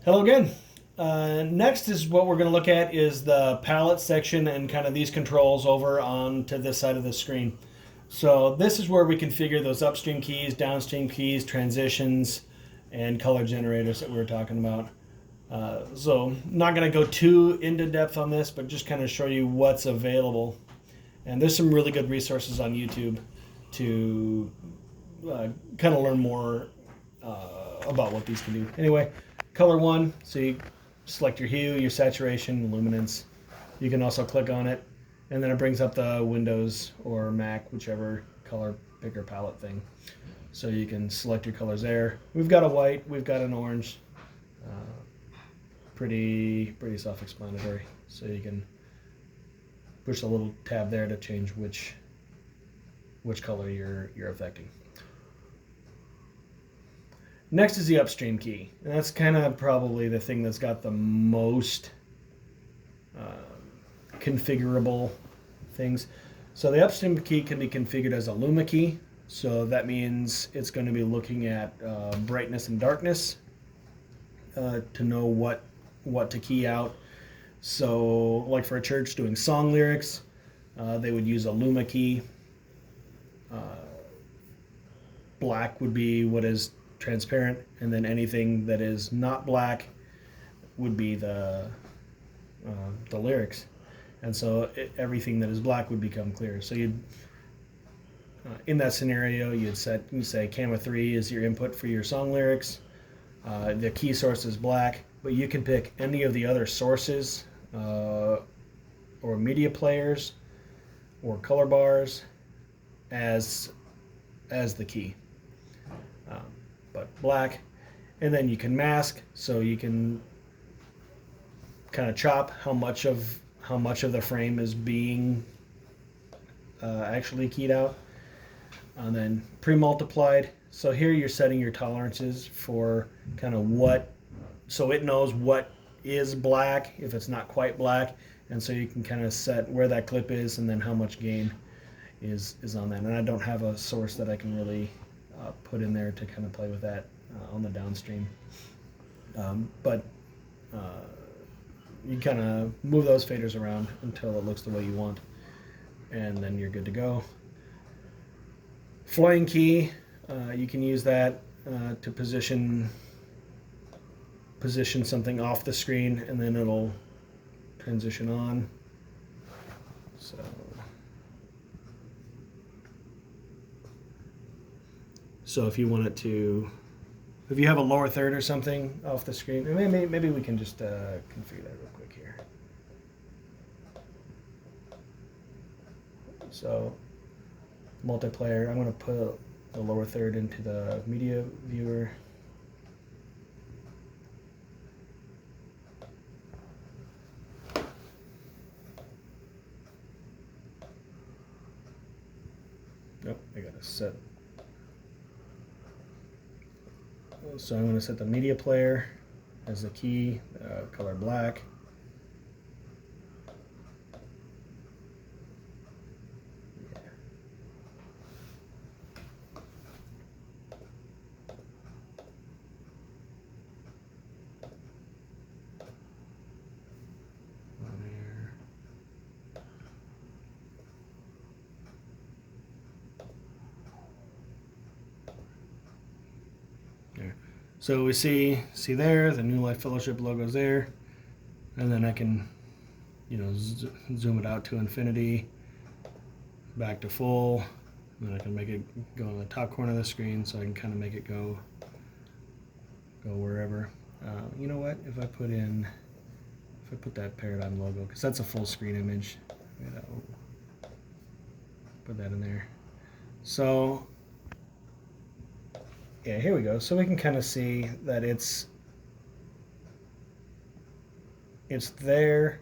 Hello again. Next is what we're going to look at is the palette section and kind of these controls over onto this side of the screen. So this is where we configure those upstream keys, downstream keys, transitions, and color generators that we were talking about. So not going to go too into depth on this, but just kind of show you what's available. And there's some really good resources on YouTube to kind of learn more about what these can do. Anyway, color one, so you select your hue, your saturation, luminance. You can also click on it, and then it brings up the Windows or Mac, whichever color picker palette thing. So you can select your colors there. We've got a white, we've got an orange. Pretty self-explanatory. So you can push the little tab there to change which color you're affecting. Next is the upstream key. And that's kind of probably the thing that's got the most configurable things. So the upstream key can be configured as a luma key. So that means it's going to be looking at brightness and darkness to know what to key out. So like for a church doing song lyrics, they would use a luma key. Black would be what is transparent, and then anything that is not black would be the lyrics, and so everything that is black would become clear. So you'd in that scenario you say camera 3 is your input for your song lyrics. The key source is black, but you can pick any of the other sources or media players or color bars as the key. But black, and then you can mask, so you can kind of chop how much of the frame is being actually keyed out, and then pre-multiplied. So here you're setting your tolerances for kind of so it knows what is black if it's not quite black, and so you can kind of set where that clip is and then how much gain is on that. And I don't have a source that I can really put in there to kind of play with that on the downstream. But you kind of move those faders around until it looks the way you want, and then you're good to go. Flying key, you can use that to position something off the screen, and then it'll transition on. So if you want it to, if you have a lower third or something off the screen, maybe we can just configure that real quick here. So multiplayer, I'm going to put the lower third into the media viewer. Nope, I got to set. So I'm going to set the media player as the key, color black. Yeah. So we see there, the New Life Fellowship logo's there, and then I can, zoom it out to infinity, back to full, and then I can make it go in the top corner of the screen, so I can kind of make it go wherever. You know what? If I put that paradigm logo, because that's a full screen image, put that in there. So. Yeah, here we go. So we can kind of see that it's there,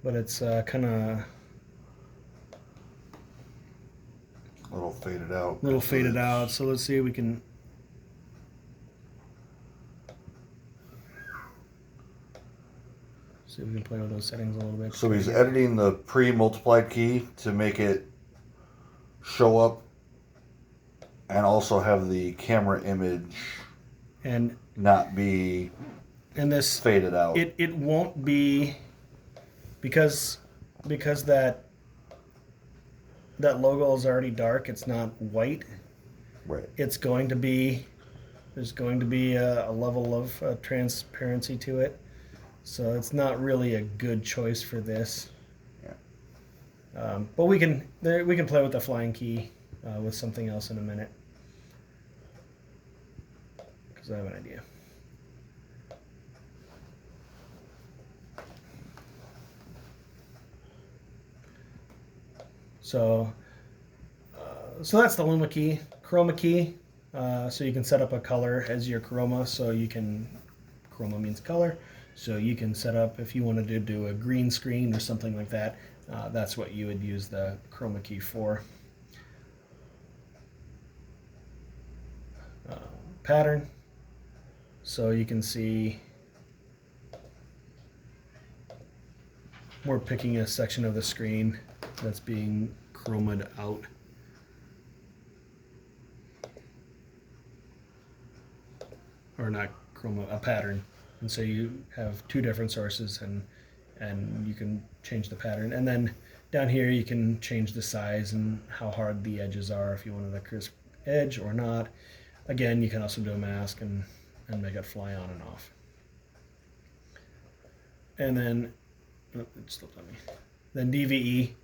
but it's kind of a little faded out. So let's see if we can. See if we can play with those settings a little bit. So he's editing the pre-multiplied key to make it show up and also have the camera image and not be And this faded out. it won't be because that logo is already dark. It's not white. Right. It's going to be there's going to be a level of transparency to it, so it's not really a good choice for this. Yeah. But we can play with the flying key with something else in a minute because I have an idea. So that's the Luma key, chroma key. So you can set up a color as your chroma. So you can, chroma means color. So you can set up if you wanted to do a green screen or something like that. That's what you would use the chroma key for. Pattern. So you can see we're picking a section of the screen that's being chromed out. Or not chroma, a pattern. And so you have two different sources and you can change the pattern. And then down here you can change the size and how hard the edges are if you wanted a crisp edge or not. Again, you can also do a mask and make it fly on and off. And then, oh, it slipped on me. Then DVE,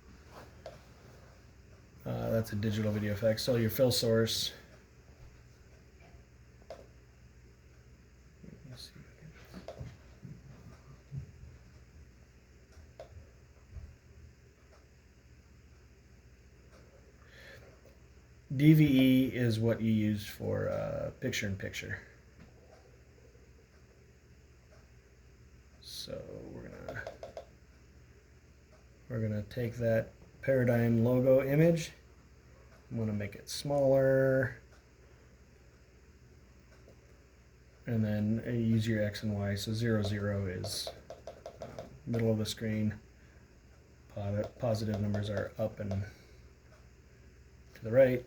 that's a digital video effect. So your fill source. DVE is what you use for picture-in-picture. So we're gonna take that Paradigm logo image. I'm gonna make it smaller, and then use your X and Y. So 0, 0 is middle of the screen. Positive numbers are up and to the right.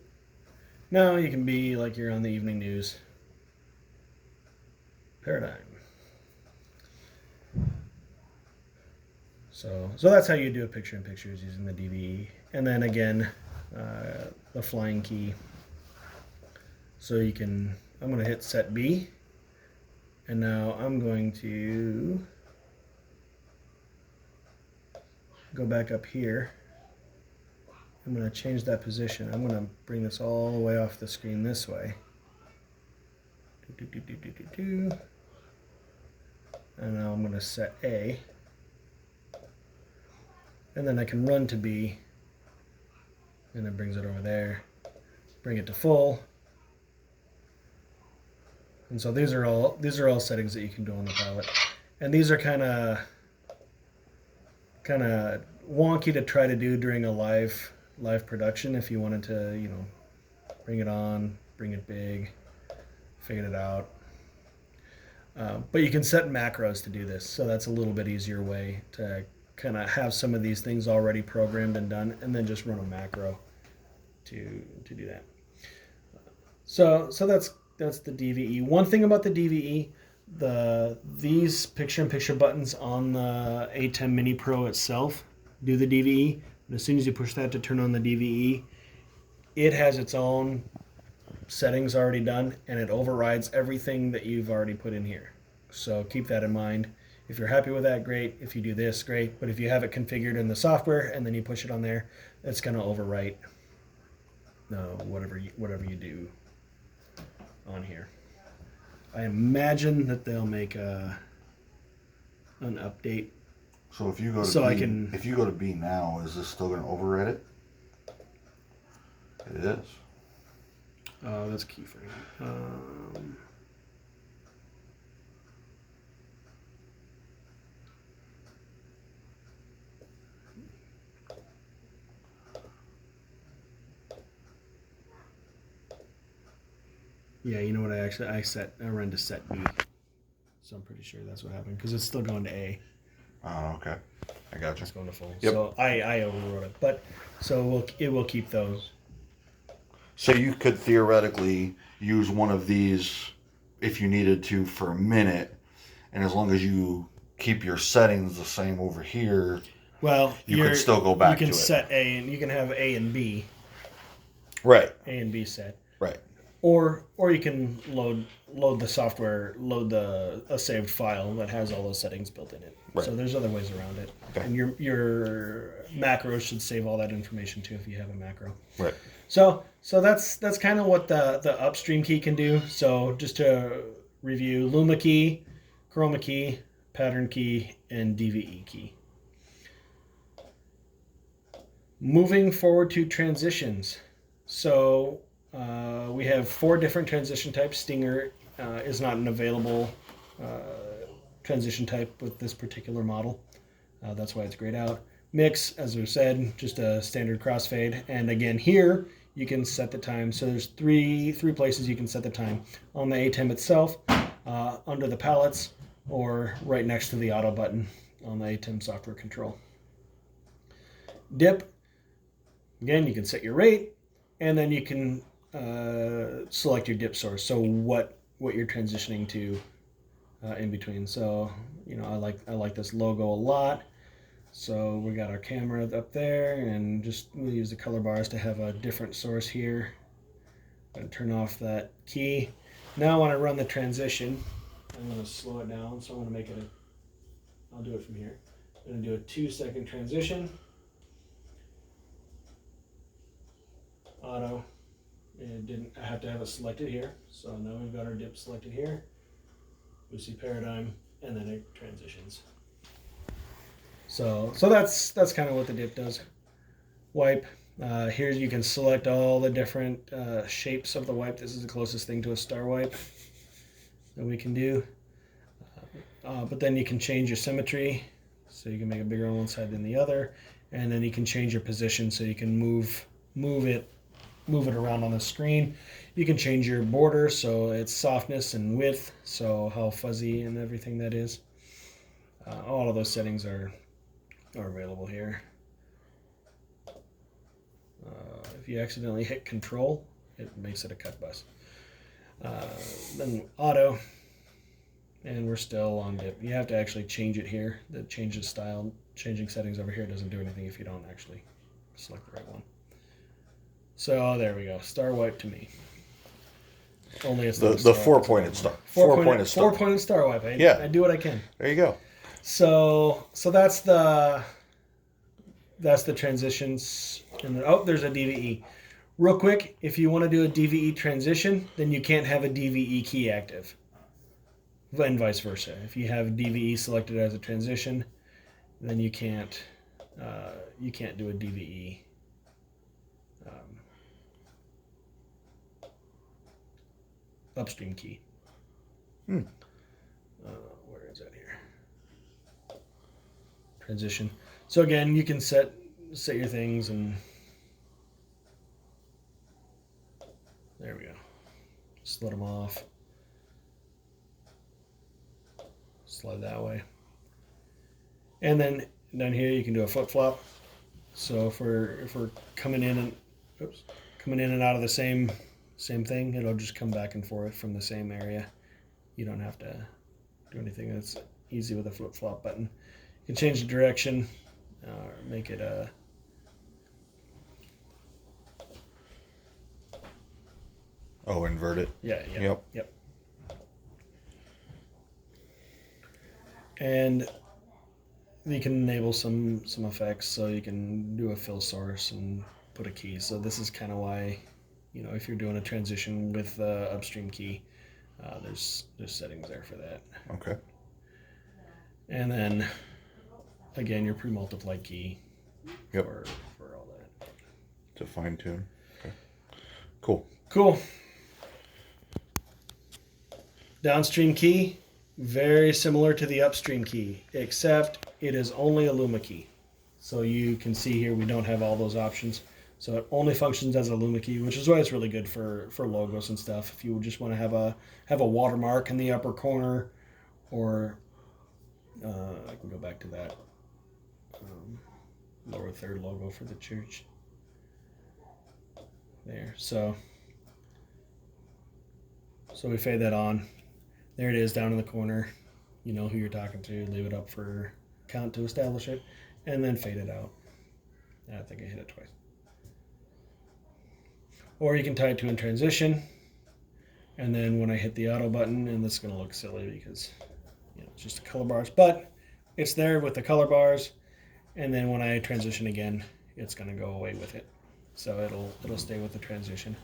Now you can be like you're on the evening news. Paradigm. So that's how you do a picture-in-picture is using the DVE. And then again, the flying key. So you can, I'm going to hit set B. And now I'm going to go back up here. I'm going to change that position. I'm going to bring this all the way off the screen this way. And now I'm going to set A. And then I can run to B. And it brings it over there. Bring it to full. And so these are all settings that you can do on the palette. And these are kind of wonky to try to do during a live production if you wanted to, you know, bring it on, bring it big, fade it out. But you can set macros to do this, so that's a little bit easier way to kind of have some of these things already programmed and done, and then just run a macro to do that. So that's the DVE. One thing about the DVE, these picture-in-picture buttons on the ATEM Mini Pro itself do the DVE. And as soon as you push that to turn on the DVE, it has its own settings already done, and it overrides everything that you've already put in here. So keep that in mind. If you're happy with that, great. If you do this, great. But if you have it configured in the software and then you push it on there, it's going to overwrite whatever you do on here. I imagine that they'll make an update. So if you go to if you go to B now, is this still going to override it? It is. That's keyframe. Yeah, you know what? I ran to set B, so I'm pretty sure that's what happened because it's still going to A. Oh, okay. I got you. It's going to full. Yep. So I overrode it, but so it will keep those. So you could theoretically use one of these if you needed to for a minute, and as long as you keep your settings the same over here, Well, you can still go back you to can it. set A, and you can have A and B. Right. A and B set. Right. Or you can load the software, load a saved file that has all those settings built in it. Right. So there's other ways around it. Okay. And your macros should save all that information too if you have a macro. Right. So that's kind of what the upstream key can do. So just to review: Luma key, chroma key, pattern key, and DVE key. Moving forward to transitions. So we have 4 different transition types. Stinger is not an available transition type with this particular model. That's why it's grayed out. Mix, as we said, just a standard crossfade. And again, here you can set the time. So there's three places you can set the time: on the ATEM itself, under the palettes, or right next to the auto button on the ATEM software control. Dip, again, you can set your rate, and then you can select your dip source. So what you're transitioning to in between. So I like this logo a lot. So we got our camera up there, and just we'll use the color bars to have a different source here. I'm going to turn off that key. Now I want to run the transition. I'm going to slow it down, so I'm going to make it I'll do it from here. I'm going to do a 2-second transition. Auto. I have to have it selected here. So now we've got our dip selected here. We see paradigm, and then it transitions. So that's kind of what the dip does. Wipe. Here you can select all the different shapes of the wipe. This is the closest thing to a star wipe that we can do. But then you can change your symmetry, so you can make it bigger on one side than the other, and then you can change your position, so you can move it around on the screen. You can change your border, so its softness and width, so how fuzzy and everything that is. All of those settings are available here. If you accidentally hit Control, it makes it a cut bus. Then auto, and we're still on dip. You have to actually change it here. The change of style, changing settings over here doesn't do anything if you don't actually select the right one. So there we go. Star wipe to me. Only it's the 4-pointed star. 4-pointed star. 4-pointed star wipe. I do what I can. There you go. So that's the transitions. And there's a DVE. Real quick, if you want to do a DVE transition, then you can't have a DVE key active, and vice versa. If you have DVE selected as a transition, then you can't do a DVE. Upstream key. Where is that here? Transition. So again, you can set your things, and there we go. Just let them off. Slide that way. And then down here you can do a flip flop. So if we're coming in and out of the same thing, it'll just come back and forth from the same area. You don't have to do anything. That's easy with a flip flop button. You can change the direction, or make it a invert it. Yeah. Yep. And you can enable some effects, so you can do a fill source and put a key. So this is kind of why, if you're doing a transition with the upstream key, there's settings there for that. Okay. And then again, your pre-multiplied key. Yep. For all that. To fine tune. Okay. Cool. Downstream key, very similar to the upstream key, except it is only a Luma key. So you can see here we don't have all those options. So it only functions as a Luma key, which is why it's really good for logos and stuff. If you just want to have a watermark in the upper corner, or I can go back to that lower third logo for the church. There. So we fade that on. There it is down in the corner. you know who you're talking to, leave it up for count to establish it, and then fade it out. I think I hit it twice. Or you can tie it to in transition, and then when I hit the auto button, and this is going to look silly because it's just the color bars, but it's there with the color bars, and then when I transition again, it's going to go away with it. So it'll stay with the transition.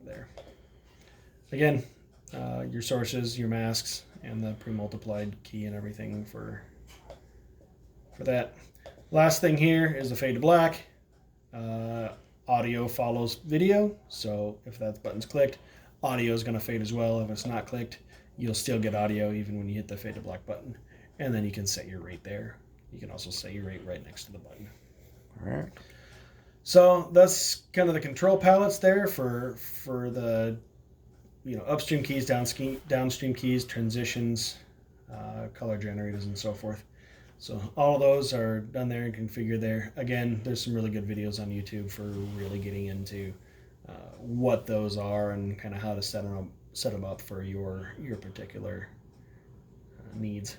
There. Again, your sources, your masks, and the pre-multiplied key and everything for that. Last thing here is the fade to black. Audio follows video, so if that button's clicked, audio is going to fade as well. If it's not clicked, you'll still get audio even when you hit the fade to black button. And then you can set your rate there. You can also set your rate right next to the button. All right. So that's kind of the control palettes there for the upstream keys, downstream keys, transitions, color generators, and so forth. So all of those are done there and configured there. Again, there's some really good videos on YouTube for really getting into what those are and kind of how to set them up for your particular needs.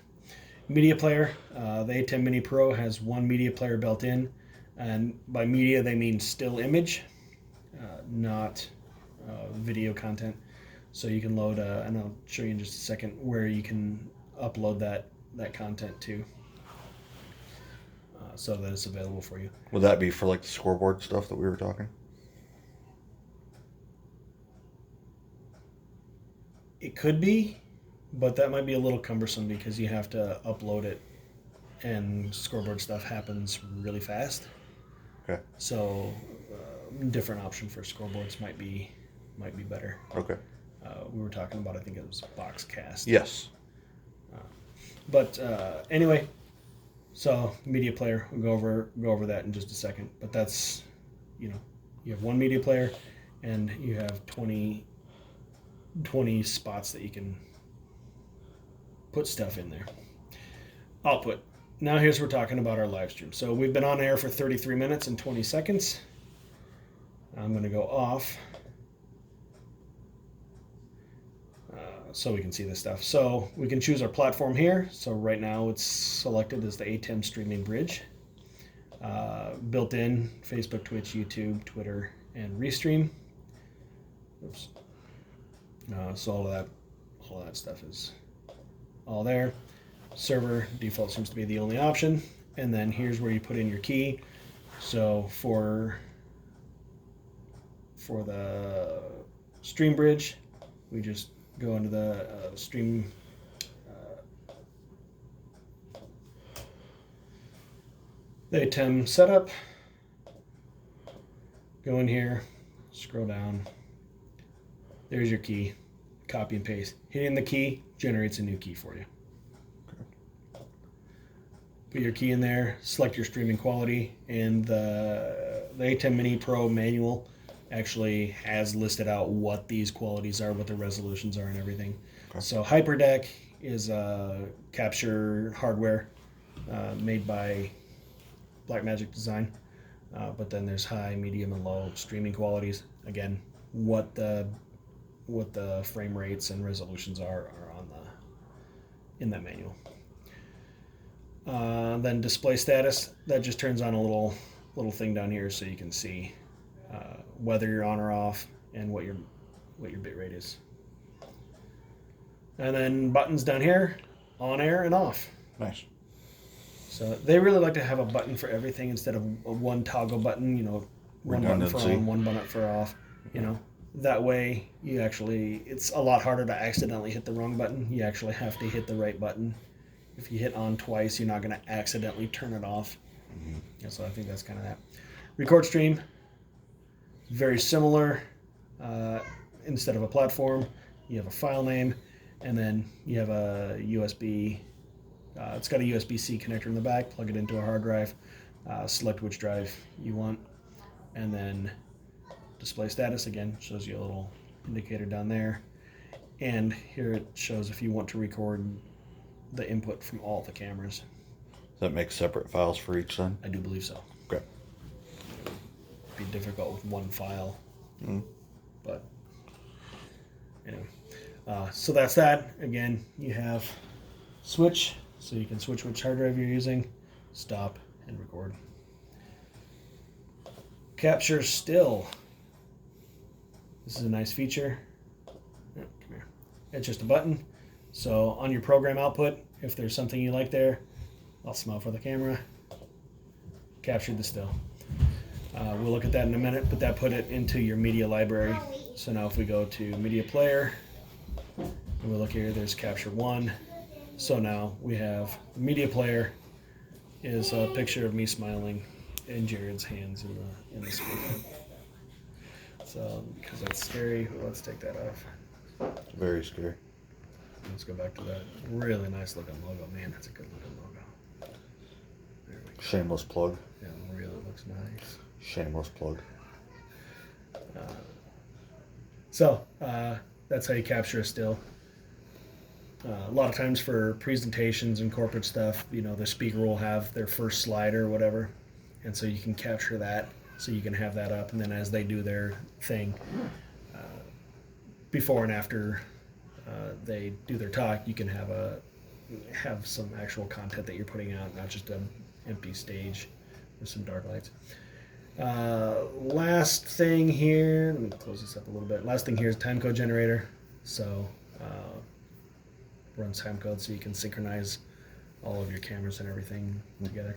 Media player, the ATEM Mini Pro has one media player built in, and by media they mean still image, not video content. So you can load, and I'll show you in just a second where you can upload that content to, so that it's available for you. Would that be for like the scoreboard stuff that we were talking? It could be, but that might be a little cumbersome because you have to upload it, and scoreboard stuff happens really fast. Okay. So, different option for scoreboards might be better. Okay. We were talking about, I think it was Boxcast. Yes. But anyway, so media player, we'll go over that in just a second. But that's, you have one media player, and you have 20 spots that you can put stuff in there. Output. Now here's we're talking about our live stream. So we've been on air for 33 minutes and 20 seconds. I'm going to go off so we can see this stuff. So we can choose our platform here. So right now it's selected as the ATEM streaming bridge. Built in Facebook, Twitch, YouTube, Twitter, and Restream. Oops. So all of that stuff is all there. Server default seems to be the only option, and then here's where you put in your key. So for the stream bridge, we just go into the stream the ATEM setup. Go in here, scroll down. There's your key. Copy and paste. Hitting the key generates a new key for you. Put your key in there, select your streaming quality, and the ATEM Mini Pro manual actually has listed out what these qualities are, what the resolutions are, and everything. Okay. So HyperDeck is capture hardware made by Blackmagic Design, but then there's high, medium, and low streaming qualities. Again, what the frame rates and resolutions are in that manual. Then display status, that just turns on a little thing down here so you can see whether you're on or off and what your bit rate is. And then buttons down here, on air and off. Nice. So they really like to have a button for everything instead of a one toggle button, one button for on, one button for off, That way it's a lot harder to accidentally hit the wrong button. You actually have to hit the right button. If you hit on twice, you're not going to accidentally turn it off. Mm-hmm. So I think that's kind of that. Record stream, very similar. Instead of a platform, you have a file name, and then you have a USB. It's got a USB-C connector in the back. Plug it into a hard drive. Select which drive you want, and then display status again shows you a little indicator down there. And here it shows if you want to record the input from all the cameras. Does that make separate files for each then? I do believe so. Okay. It'd be difficult with one file, but So that's that. Again, you have switch, so you can switch which hard drive you're using, stop, and record. Capture still. This is a nice feature. Oh, come here. It's just a button. So on your program output, if there's something you like there, I'll smile for the camera. Captured the still. We'll look at that in a minute, but that put it into your media library. So now if we go to media player, and we'll look here, there's capture 1. So now we have the media player is a picture of me smiling and Jared's hands in the screen. So because that's scary, let's take that off. Very scary. Let's go back to that really nice looking logo. Man, that's a good looking logo. There we go. Shameless plug. Yeah, it really looks nice. Shameless plug. So that's how you capture a still. A lot of times for presentations and corporate stuff, the speaker will have their first slide or whatever, and so you can capture that, so you can have that up, and then as they do their thing, before and after they do their talk, you can have some actual content that you're putting out, not just an empty stage with some dark lights. Last thing here, let me close this up a little bit. Last thing here is timecode generator. So runs timecode so you can synchronize all of your cameras and everything together.